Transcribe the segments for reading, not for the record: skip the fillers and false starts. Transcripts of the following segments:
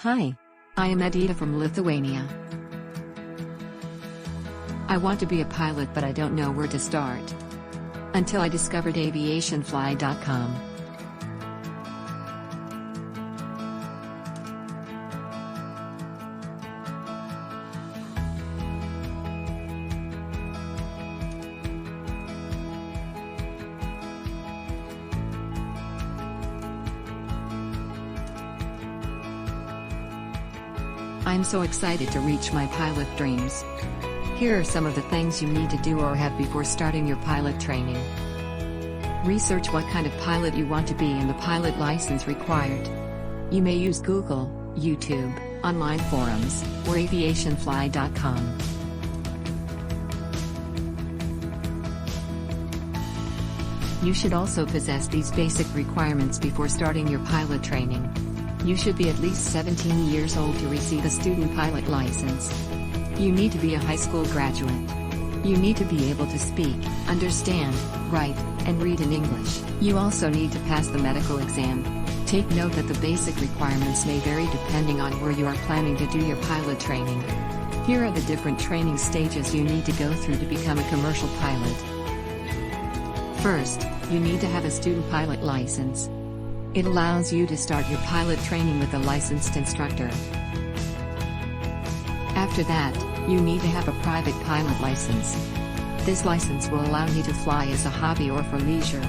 Hi. I am Edita from Lithuania. I want to be a pilot, but I don't know where to start. Until I discovered Aviationfly.com. I'm so excited to reach my pilot dreams. Here are some of the things you need to do or have before starting your pilot training. Research what kind of pilot you want to be and the pilot license required. You may use Google, YouTube, online forums, or aviationfly.com. You should also possess these basic requirements before starting your pilot training. You should be at least 17 years old to receive a student pilot license. You need to be a high school graduate. You need to be able to speak, understand, write, and read in English. You also need to pass the medical exam. Take note that the basic requirements may vary depending on where you are planning to do your pilot training. Here are the different training stages you need to go through to become a commercial pilot. First, you need to have a student pilot license. It allows you to start your pilot training with a licensed instructor. After that, you need to have a private pilot license. This license will allow you to fly as a hobby or for leisure.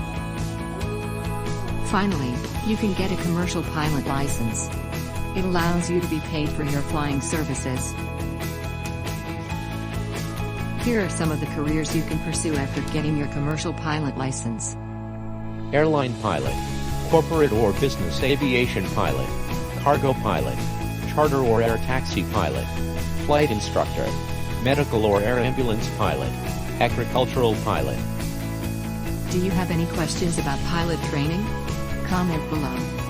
Finally, you can get a commercial pilot license. It allows you to be paid for your flying services. Here are some of the careers you can pursue after getting your commercial pilot license. Airline pilot, corporate or business aviation pilot, cargo pilot, charter or air taxi pilot, flight instructor, medical or air ambulance pilot, agricultural pilot. Do you have any questions about pilot training? Comment below.